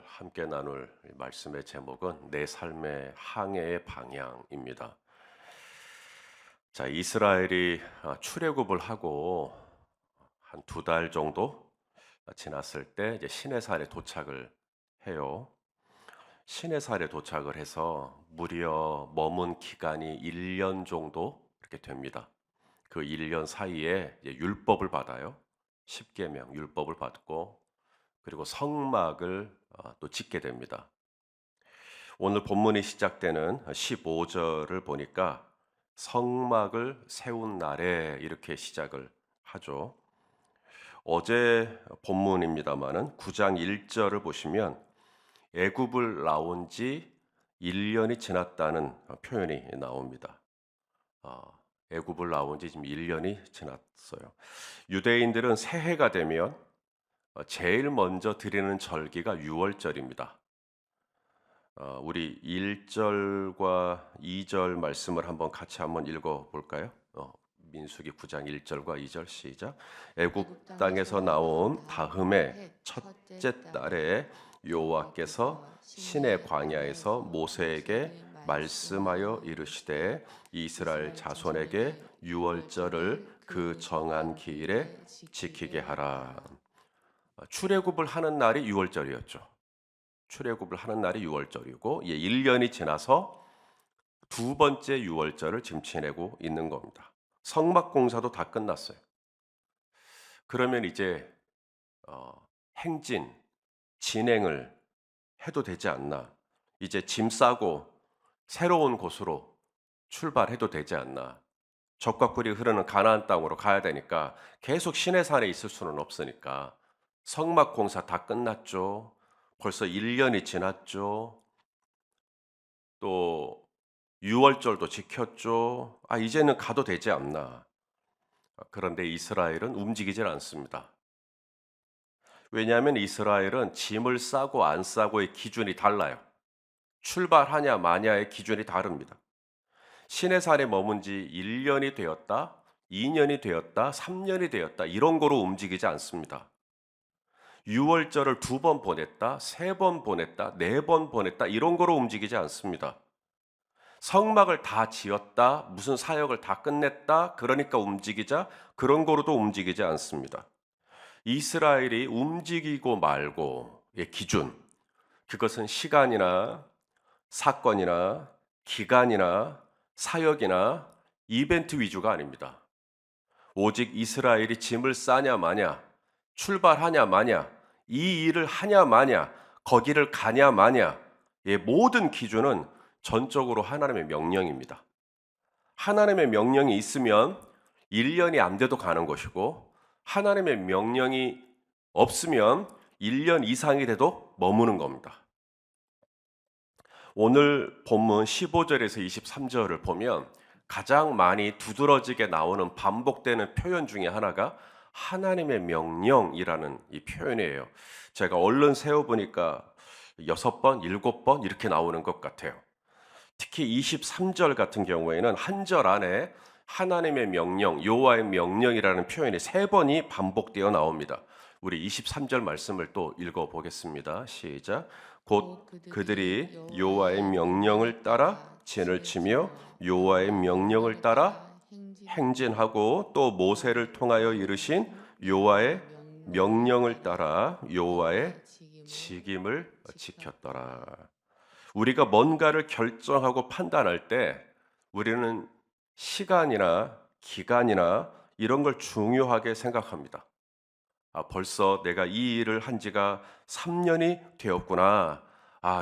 오늘 함께 나눌 말씀의 제목은 내 삶의 항해의 방향입니다. 자, 이스라엘이 출애굽을 하고 한 2달 정도 지났을 때 이제 시내산에 도착을 해요. 시내산에 도착을 해서 무려 머문 기간이 1년 정도 이렇게 됩니다. 그 1년 사이에 이제 율법을 받아요. 십계명 율법을 받고 그리고 성막을 또 짓게 됩니다. 오늘 본문이 시작되는 15절을 보니까 성막을 세운 날에 이렇게 시작을 하죠. 어제 본문입니다마는 9장 1절을 보시면 애굽을 나온 지 1년이 지났다는 표현이 나옵니다. 애굽을 나온 지 지금 1년이 지났어요. 유대인들은 새해가 되면 제일 먼저 드리는 절기가 유월절입니다. 우리 1절과 2절 말씀을 같이 한번 읽어 볼까요? 민수기 9장 1절과 2절 시작. 애굽 땅에서 나온 다음에 첫째 달에 여호와께서 시내 광야에서 모세에게 말씀하여 이르시되 이스라엘 자손에게 유월절을 그 정한 기일에 지키게 하라. 출애굽을 하는 날이 유월절이었죠. 출애굽을 하는 날이 유월절이고 1년이 지나서 두 번째 유월절을 지금 지내고 있는 겁니다. 성막 공사도 다 끝났어요. 그러면 이제 행진, 진행을 해도 되지 않나? 이제 짐 싸고 새로운 곳으로 출발해도 되지 않나? 젖과 꿀이 흐르는 가나안 땅으로 가야 되니까 계속 시내산에 있을 수는 없으니까 성막 공사 다 끝났죠. 벌써 1년이 지났죠. 또 유월절도 지켰죠. 이제는 가도 되지 않나. 그런데 이스라엘은 움직이질 않습니다. 왜냐하면 이스라엘은 짐을 싸고 안 싸고의 기준이 달라요. 출발하냐 마냐의 기준이 다릅니다. 시내산에 머문 지 1년이 되었다, 2년이 되었다, 3년이 되었다 이런 거로 움직이지 않습니다. 유월절을 2번 보냈다, 3번 보냈다, 4번 보냈다 이런 거로 움직이지 않습니다. 성막을 다 지었다, 무슨 사역을 다 끝냈다, 그러니까 움직이자 그런 거로도 움직이지 않습니다. 이스라엘이 움직이고 말고의 기준, 그것은 시간이나 사건이나 기간이나 사역이나 이벤트 위주가 아닙니다. 오직 이스라엘이 짐을 싸냐 마냐, 출발하냐 마냐, 이 일을 하냐 마냐, 거기를 가냐 마냐의 모든 기준은 전적으로 하나님의 명령입니다. 하나님의 명령이 있으면 1년이 안 돼도 가는 것이고 하나님의 명령이 없으면 1년 이상이 돼도 머무는 겁니다. 오늘 본문 15절에서 23절을 보면 가장 많이 두드러지게 나오는 반복되는 표현 중에 하나가 하나님의 명령이라는 이 표현이에요. 제가 얼른 세어보니까 6번, 7번 이렇게 나오는 것 같아요. 특히 23절 같은 경우에는 한 절 안에 하나님의 명령, 여호와의 명령이라는 표현이 3번이 반복되어 나옵니다. 우리 23절 말씀을 또 읽어보겠습니다. 시작. 곧 그들이 여호와의 명령을 따라 진을 치며 여호와의 명령을 따라 행진하고 또 모세를 통하여 이르신 여호와의 명령을 따라 여호와의 직임을 지켰더라. 우리가 뭔가를 결정하고 판단할 때 우리는 시간이나 기간이나 이런 걸 중요하게 생각합니다. 벌써 내가 이 일을 한 지가 3년이 되었구나.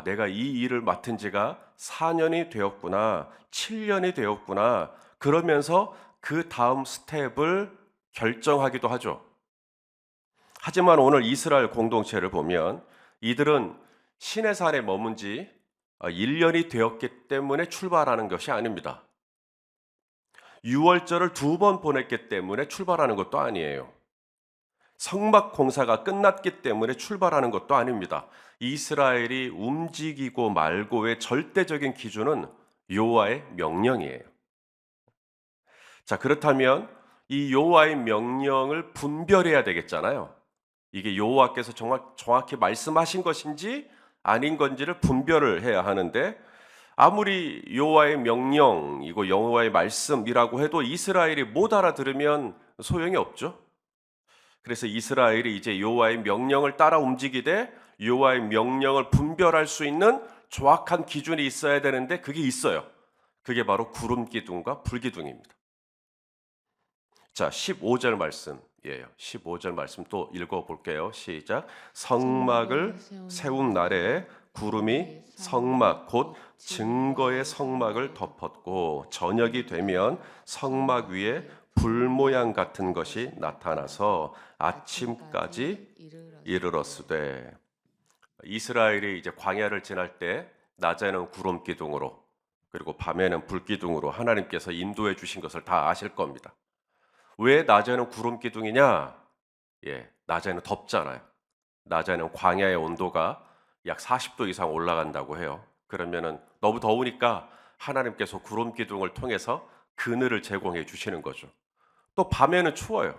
내가 이 일을 맡은 지가 4년이 되었구나. 7년이 되었구나. 그러면서 그 다음 스텝을 결정하기도 하죠. 하지만 오늘 이스라엘 공동체를 보면 이들은 시내산에 머문 지 1년이 되었기 때문에 출발하는 것이 아닙니다. 유월절을 2번 보냈기 때문에 출발하는 것도 아니에요. 성막 공사가 끝났기 때문에 출발하는 것도 아닙니다. 이스라엘이 움직이고 말고의 절대적인 기준은 여호와의 명령이에요. 자, 그렇다면 이 여호와의 명령을 분별해야 되겠잖아요. 이게 여호와께서 정확히 말씀하신 것인지 아닌 건지를 분별을 해야 하는데 아무리 여호와의 명령이고 여호와의 말씀이라고 해도 이스라엘이 못 알아들으면 소용이 없죠. 그래서 이스라엘이 이제 여호와의 명령을 따라 움직이되 여호와의 명령을 분별할 수 있는 정확한 기준이 있어야 되는데 그게 있어요. 그게 바로 구름 기둥과 불 기둥입니다. 자, 15절 말씀이에요. 15절 말씀 또 읽어 볼게요. 시작. 성막을 세운 날에 구름이 성막 곧 증거의 성막을 덮었고 저녁이 되면 성막 위에 불 모양 같은 것이 나타나서 아침까지 이르렀으되. 이스라엘이 이제 광야를 지날 때 낮에는 구름 기둥으로 그리고 밤에는 불 기둥으로 하나님께서 인도해 주신 것을 다 아실 겁니다. 왜 낮에는 구름 기둥이냐? 낮에는 덥잖아요. 낮에는 광야의 온도가 약 40도 이상 올라간다고 해요. 그러면은 너무 더우니까 하나님께서 구름 기둥을 통해서 그늘을 제공해 주시는 거죠. 또 밤에는 추워요.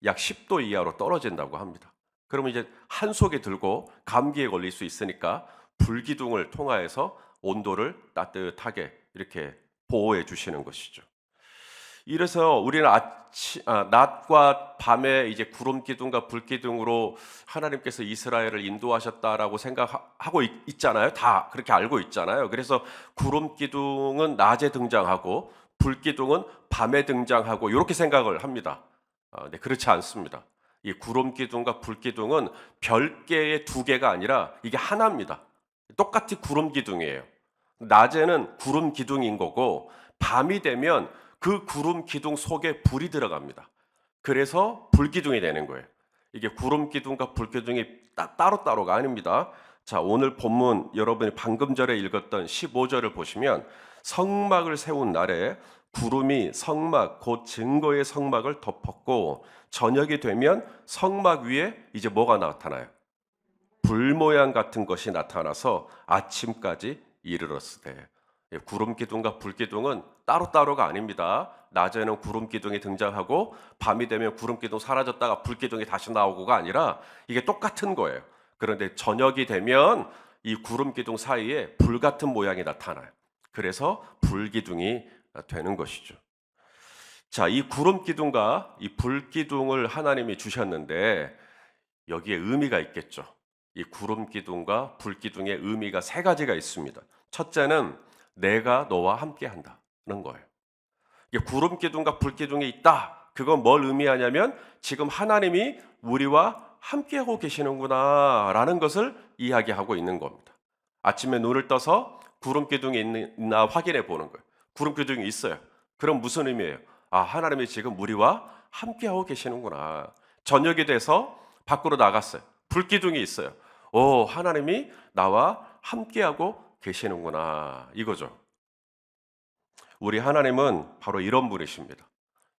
약 10도 이하로 떨어진다고 합니다. 그러면 이제 한 속에 들고 감기에 걸릴 수 있으니까 불기둥을 통하여서 온도를 따뜻하게 이렇게 보호해 주시는 것이죠. 이래서 우리는 낮과 밤에 이제 구름 기둥과 불 기둥으로 하나님께서 이스라엘을 인도하셨다라고 생각하고 있잖아요. 다 그렇게 알고 있잖아요. 그래서 구름 기둥은 낮에 등장하고 불 기둥은 밤에 등장하고 이렇게 생각을 합니다. 네, 그렇지 않습니다. 이 구름 기둥과 불 기둥은 별개의 두 개가 아니라 이게 하나입니다. 똑같이 구름 기둥이에요. 낮에는 구름 기둥인 거고 밤이 되면 그 구름 기둥 속에 불이 들어갑니다. 그래서 불 기둥이 되는 거예요. 이게 구름 기둥과 불 기둥이 따로따로가 아닙니다. 자, 오늘 본문 여러분이 방금 전에 읽었던 15절을 보시면 성막을 세운 날에 구름이 성막 곧 증거의 성막을 덮었고 저녁이 되면 성막 위에 이제 뭐가 나타나요? 불 모양 같은 것이 나타나서 아침까지 이르렀으되. 구름 기둥과 불 기둥은 따로따로가 아닙니다. 낮에는 구름 기둥이 등장하고 밤이 되면 구름 기둥 사라졌다가 불 기둥이 다시 나오고가 아니라 이게 똑같은 거예요. 그런데 저녁이 되면 이 구름 기둥 사이에 불 같은 모양이 나타나요. 그래서 불 기둥이 되는 것이죠. 자, 이 구름 기둥과 이 불 기둥을 하나님이 주셨는데 여기에 의미가 있겠죠. 이 구름 기둥과 불 기둥의 의미가 세 가지가 있습니다. 첫째는 내가 너와 함께 한다는 거예요. 이게 구름 기둥과 불 기둥이 있다. 그건 뭘 의미하냐면 지금 하나님이 우리와 함께하고 계시는구나라는 것을 이야기하고 있는 겁니다. 아침에 눈을 떠서 구름 기둥이 있나 확인해 보는 거예요. 구름 기둥이 있어요. 그럼 무슨 의미예요? 아, 하나님이 지금 우리와 함께하고 계시는구나. 저녁이 돼서 밖으로 나갔어요. 불 기둥이 있어요. 오, 하나님이 나와 함께하고 계시는구나. 이거죠. 우리 하나님은 바로 이런 분이십니다.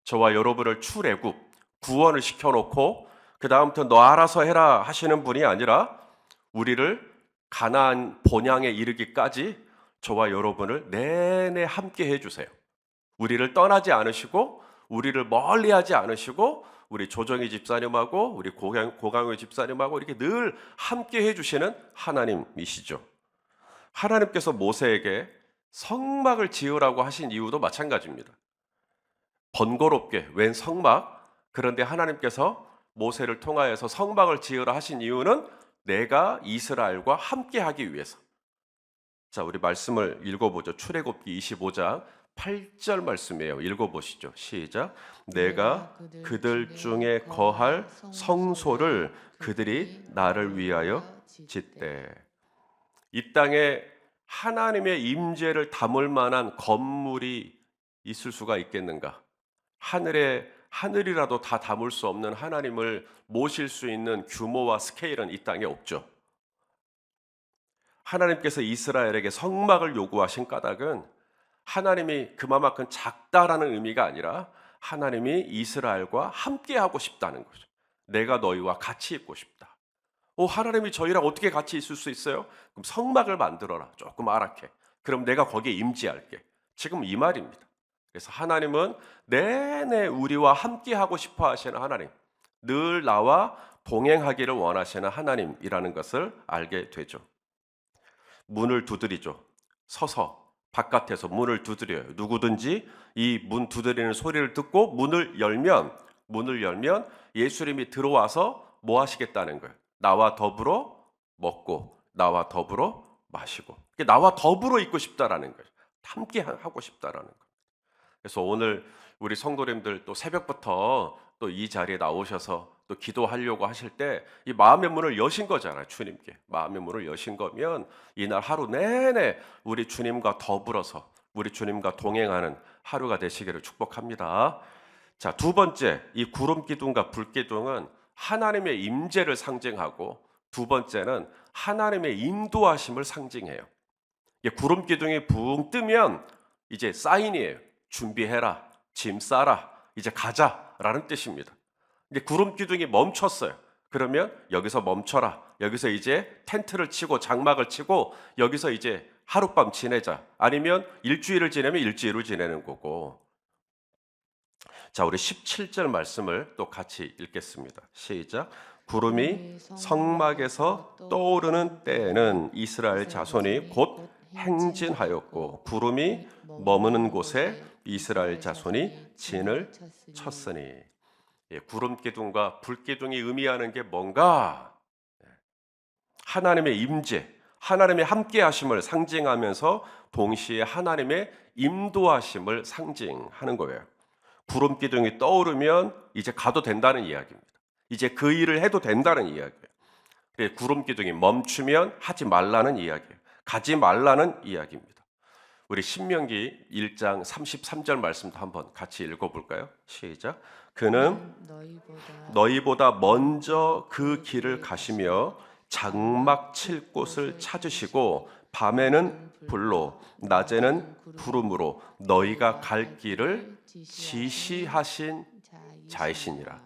저와 여러분을 출애굽, 구원을 시켜놓고 그 다음부터 너 알아서 해라 하시는 분이 아니라 우리를 가나안 본향에 이르기까지 저와 여러분을 내내 함께 해주세요. 우리를 떠나지 않으시고 우리를 멀리하지 않으시고 우리 조정희 집사님하고 우리 고강효 집사님하고 이렇게 늘 함께 해주시는 하나님이시죠. 하나님께서 모세에게 성막을 지으라고 하신 이유도 마찬가지입니다. 번거롭게 웬 성막? 그런데 하나님께서 모세를 통하여서 성막을 지으라 하신 이유는 내가 이스라엘과 함께 하기 위해서. 자, 우리 말씀을 읽어보죠. 출애굽기 25장 8절 말씀이에요. 읽어보시죠. 시작. 내가 그들 중에 거할 성소를 그들이 나를 위하여 짓되. 이 땅에 하나님의 임재를 담을 만한 건물이 있을 수가 있겠는가? 하늘이라도 다 담을 수 없는 하나님을 모실 수 있는 규모와 스케일은 이 땅에 없죠. 하나님께서 이스라엘에게 성막을 요구하신 까닭은 하나님이 그만큼 작다라는 의미가 아니라 하나님이 이스라엘과 함께하고 싶다는 거죠. 내가 너희와 같이 있고 싶다. 하나님이 저희랑 어떻게 같이 있을 수 있어요? 그럼 성막을 만들어라. 조금 아랗게. 그럼 내가 거기에 임재할게. 지금 이 말입니다. 그래서 하나님은 내내 우리와 함께하고 싶어 하시는 하나님, 늘 나와 동행하기를 원하시는 하나님이라는 것을 알게 되죠. 문을 두드리죠. 서서 바깥에서 문을 두드려요. 누구든지 이 문 두드리는 소리를 듣고 문을 열면 예수님이 들어와서 뭐 하시겠다는 거예요? 나와 더불어 먹고 나와 더불어 마시고, 나와 더불어 있고 싶다라는 거예요. 함께 하고 싶다라는 거예요. 그래서 오늘 우리 성도님들 또 새벽부터 또 이 자리에 나오셔서 또 기도하려고 하실 때 이 마음의 문을 여신 거잖아요. 주님께 마음의 문을 여신 거면 이날 하루 내내 우리 주님과 더불어서 우리 주님과 동행하는 하루가 되시기를 축복합니다. 자, 두 번째, 이 구름 기둥과 불 기둥은 하나님의 임재를 상징하고, 두 번째는 하나님의 인도하심을 상징해요. 구름 기둥이 붕 뜨면 이제 사인이에요. 준비해라, 짐 싸라, 이제 가자라는 뜻입니다. 이제 구름 기둥이 멈췄어요. 그러면 여기서 멈춰라. 여기서 이제 텐트를 치고 장막을 치고 여기서 이제 하룻밤 지내자. 아니면 일주일을 지내면 일주일을 지내는 거고. 자, 우리 17절 말씀을 또 같이 읽겠습니다. 시작. 구름이 성막에서 떠오르는 때에는 이스라엘 자손이 곧 행진하였고, 구름이 머무는 곳에 이스라엘 자손이 진을 쳤으니. 구름 기둥과 불 기둥이 의미하는 게 뭔가? 하나님의 임재, 하나님의 함께 하심을 상징하면서 동시에 하나님의 인도하심을 상징하는 거예요. 구름 기둥이 떠오르면 이제 가도 된다는 이야기입니다. 이제 그 일을 해도 된다는 이야기예요. 구름 기둥이 멈추면 하지 말라는 이야기예요. 가지 말라는 이야기입니다. 우리 신명기 1장 33절 말씀도 한번 같이 읽어볼까요? 시작. 그는 너희보다 먼저 그 길을 가시며 장막 칠 곳을 찾으시고 밤에는 불로 낮에는 구름으로 너희가 갈 길을 지시하신 자이시니라.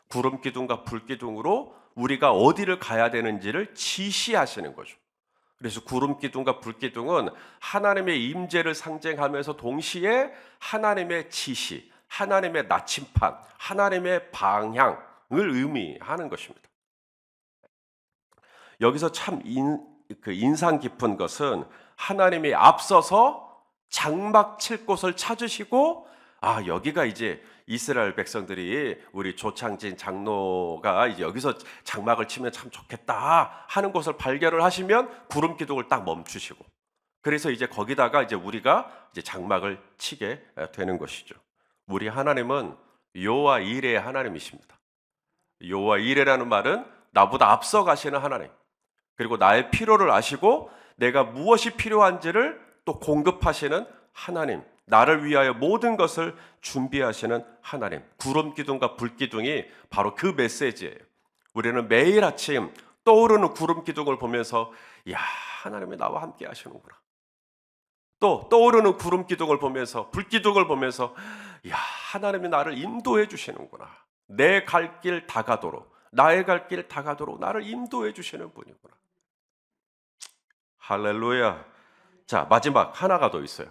구름 기둥과 불 기둥으로 우리가 어디를 가야 되는지를 지시하시는 거죠. 그래서 구름 기둥과 불 기둥은 하나님의 임재를 상징하면서 동시에 하나님의 지시, 하나님의 나침판, 하나님의 방향을 의미하는 것입니다. 여기서 참 인상 깊은 것은 하나님이 앞서서 장막 칠 곳을 찾으시고, 여기가 이제 이스라엘 백성들이 우리 조창진 장로가 이제 여기서 장막을 치면 참 좋겠다 하는 곳을 발견을 하시면 구름 기둥을 딱 멈추시고, 그래서 이제 거기다가 이제 우리가 이제 장막을 치게 되는 것이죠. 우리 하나님은 여호와 이레의 하나님이십니다. 여호와 이레라는 말은 나보다 앞서 가시는 하나님, 그리고 나의 필요를 아시고 내가 무엇이 필요한지를 또 공급하시는 하나님, 나를 위하여 모든 것을 준비하시는 하나님. 구름 기둥과 불 기둥이 바로 그 메시지예요. 우리는 매일 아침 떠오르는 구름 기둥을 보면서 하나님이 나와 함께 하시는구나. 또 떠오르는 구름 기둥을 보면서, 불 기둥을 보면서 하나님이 나를 인도해 주시는구나. 내 갈 길 다가도록, 나의 갈 길 다가도록 나를 인도해 주시는 분이구나. 할렐루야. 자, 마지막 하나가 더 있어요.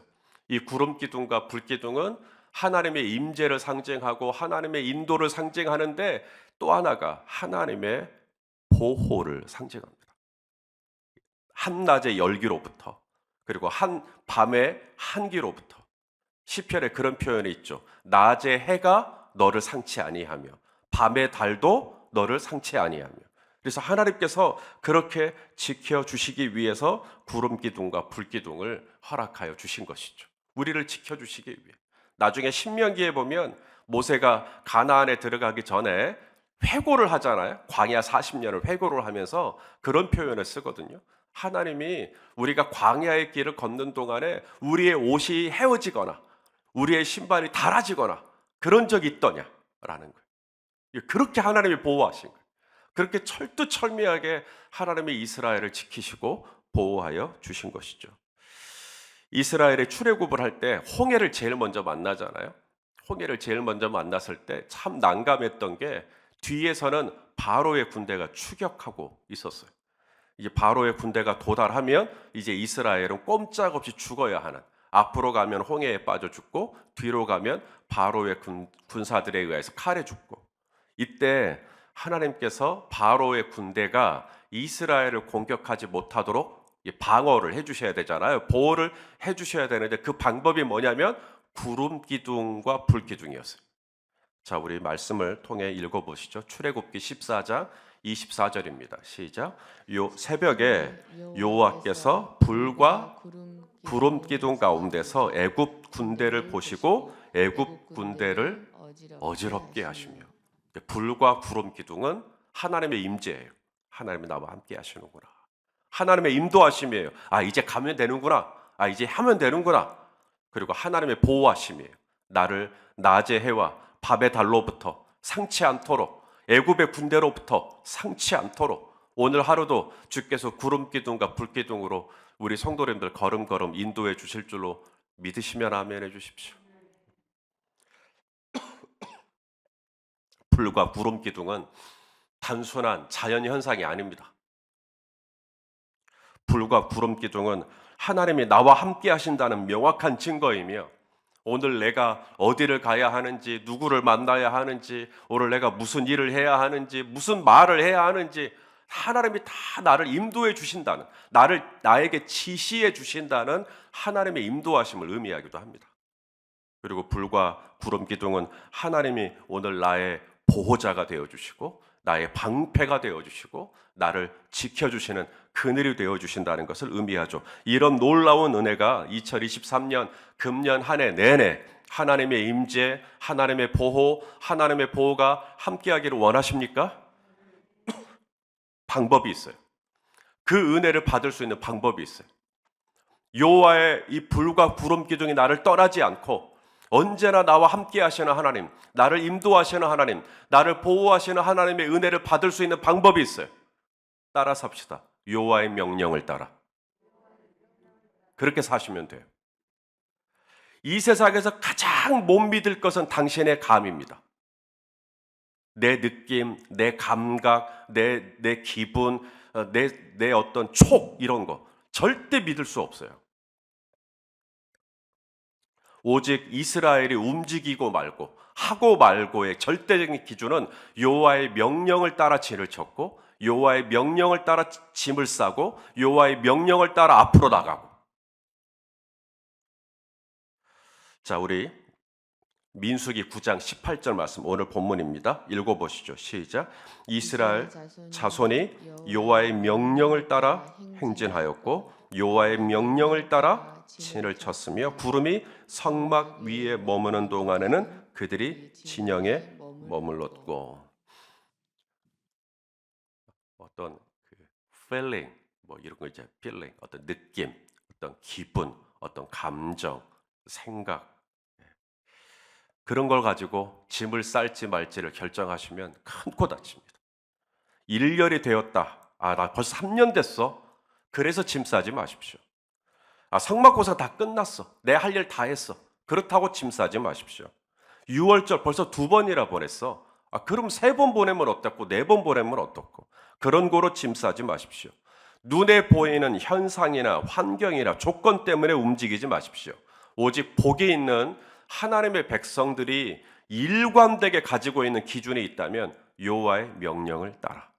이 구름 기둥과 불 기둥은 하나님의 임재를 상징하고 하나님의 인도를 상징하는데, 또 하나가 하나님의 보호를 상징합니다. 한낮의 열기로부터, 그리고 한 밤의 한기로부터. 시편에 그런 표현이 있죠. 낮의 해가 너를 상치 아니하며 밤의 달도 너를 상치 아니하며. 그래서 하나님께서 그렇게 지켜주시기 위해서 구름 기둥과 불 기둥을 허락하여 주신 것이죠. 우리를 지켜주시기 위해. 나중에 신명기에 보면 모세가 가나안에 들어가기 전에 회고를 하잖아요. 광야 40년을 회고를 하면서 그런 표현을 쓰거든요. 하나님이 우리가 광야의 길을 걷는 동안에 우리의 옷이 헤어지거나 우리의 신발이 닳아지거나 그런 적이 있더냐라는 거예요. 그렇게 하나님이 보호하신 거예요. 그렇게 철두철미하게 하나님이 이스라엘을 지키시고 보호하여 주신 것이죠. 이스라엘의 출애굽을 할 때 홍해를 제일 먼저 만나잖아요. 홍해를 제일 먼저 만났을 때 참 난감했던 게, 뒤에서는 바로의 군대가 추격하고 있었어요. 이제 바로의 군대가 도달하면 이제 이스라엘은 꼼짝없이 죽어야 하는, 앞으로 가면 홍해에 빠져 죽고 뒤로 가면 바로의 군사들에 의해서 칼에 죽고. 이때 하나님께서 바로의 군대가 이스라엘을 공격하지 못하도록 방어를 해주셔야 되잖아요. 보호를 해주셔야 되는데 그 방법이 뭐냐면 구름 기둥과 불 기둥이었어요. 자, 우리 말씀을 통해 읽어보시죠. 출애굽기 14장 24절입니다. 시작. 새벽에 여호와께서 불과 구름 기둥 가운데서 애굽 군대를 보시고 애굽 군대를 어지럽게 하시며, 불과 구름 기둥은 하나님의 임재예요. 하나님이 나와 함께 하시는구나. 하나님의 인도하심이에요. 아, 이제 가면 되는구나. 아, 이제 하면 되는구나. 그리고 하나님의 보호하심이에요. 나를 낮의 해와 밤의 달로부터 상치 않도록, 애굽의 군대로부터 상치 않도록 오늘 하루도 주께서 구름 기둥과 불 기둥으로 우리 성도님들 걸음걸음 인도해 주실 줄로 믿으시면 아멘 해 주십시오. 불과 구름 기둥은 단순한 자연 현상이 아닙니다. 불과 구름 기둥은 하나님이 나와 함께 하신다는 명확한 증거이며, 오늘 내가 어디를 가야 하는지, 누구를 만나야 하는지, 오늘 내가 무슨 일을 해야 하는지, 무슨 말을 해야 하는지 하나님이 다 나를 인도해 주신다는, 나에게 지시해 주신다는 하나님의 인도하심을 의미하기도 합니다. 그리고 불과 구름 기둥은 하나님이 오늘 나의 보호자가 되어주시고 나의 방패가 되어주시고 나를 지켜주시는 그늘이 되어주신다는 것을 의미하죠. 이런 놀라운 은혜가 2023년 금년 한 해 내내 하나님의 임재, 하나님의 보호, 하나님의 보호가 함께하기를 원하십니까? 방법이 있어요. 그 은혜를 받을 수 있는 방법이 있어요. 여호와의 이 불과 구름 기둥이 나를 떠나지 않고 언제나 나와 함께 하시는 하나님, 나를 인도하시는 하나님, 나를 보호하시는 하나님의 은혜를 받을 수 있는 방법이 있어요. 따라 삽시다. 여호와의 명령을 따라. 그렇게 사시면 돼요. 이 세상에서 가장 못 믿을 것은 당신의 감입니다. 내 느낌, 내 감각, 내 기분, 내 어떤 촉, 이런 거 절대 믿을 수 없어요. 오직 이스라엘이 움직이고 말고 하고 말고의 절대적인 기준은 여호와의 명령을 따라 진을 쳤고, 여호와의 명령을 따라 짐을 싸고, 여호와의 명령을 따라 앞으로 나가고. 자, 우리 민수기 9장 18절 말씀, 오늘 본문입니다. 읽어보시죠. 시작. 이스라엘 자손이 여호와의 명령을 따라 행진하였고 여호와의 명령을 따라 진을 쳤으며 구름이 성막 위에 머무는 동안에는 그들이 진영에 머물렀고. 어떤 feeling, 이런 거 이제 feeling, 어떤 느낌, 어떤 기분, 어떤 감정, 생각, 그런 걸 가지고 짐을 쌀지 말지를 결정하시면 큰 코 다칩니다. 1년이 되었다. 나 벌써 3년 됐어. 그래서 짐 싸지 마십시오. 성막고사 다 끝났어. 내 할 일 다 했어. 그렇다고 짐 싸지 마십시오. 6월절 벌써 2번이나 보냈어. 그럼 3번 보내면 어떻고 4번 보내면 어떻고. 그런 거로 짐 싸지 마십시오. 눈에 보이는 현상이나 환경이나 조건 때문에 움직이지 마십시오. 오직 복이 있는 하나님의 백성들이 일관되게 가지고 있는 기준이 있다면 여호와의 명령을 따라.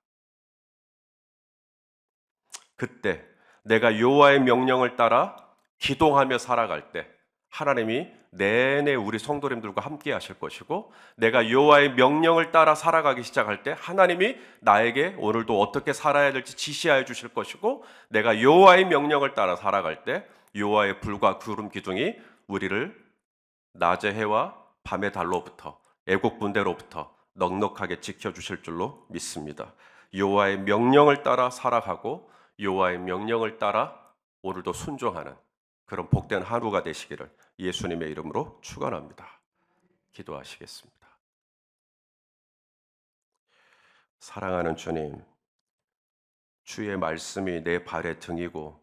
그때 내가 여호와의 명령을 따라 기동하며 살아갈 때 하나님이 내내 우리 성도님들과 함께 하실 것이고, 내가 여호와의 명령을 따라 살아가기 시작할 때 하나님이 나에게 오늘도 어떻게 살아야 될지 지시하여 주실 것이고, 내가 여호와의 명령을 따라 살아갈 때 여호와의 불과 구름 기둥이 우리를 낮의 해와 밤의 달로부터, 애국 군대로부터 넉넉하게 지켜주실 줄로 믿습니다. 여호와의 명령을 따라 살아가고 여호와의 명령을 따라 오늘도 순종하는 그런 복된 하루가 되시기를 예수님의 이름으로 축원합니다. 기도하시겠습니다. 사랑하는 주님, 주의 말씀이 내 발의 등이고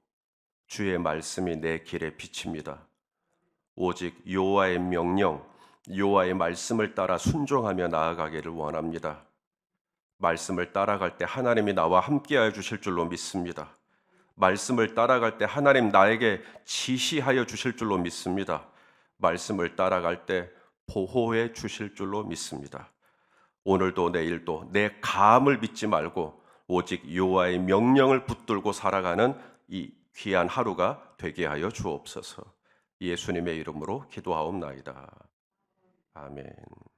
주의 말씀이 내 길의 빛입니다. 오직 여호와의 명령, 여호와의 말씀을 따라 순종하며 나아가기를 원합니다. 말씀을 따라갈 때 하나님이 나와 함께하여 주실 줄로 믿습니다. 말씀을 따라갈 때 하나님 나에게 지시하여 주실 줄로 믿습니다. 말씀을 따라갈 때 보호해 주실 줄로 믿습니다. 오늘도 내일도 내 감을 믿지 말고 오직 여호와의 명령을 붙들고 살아가는 이 귀한 하루가 되게 하여 주옵소서. 예수님의 이름으로 기도하옵나이다. 아멘.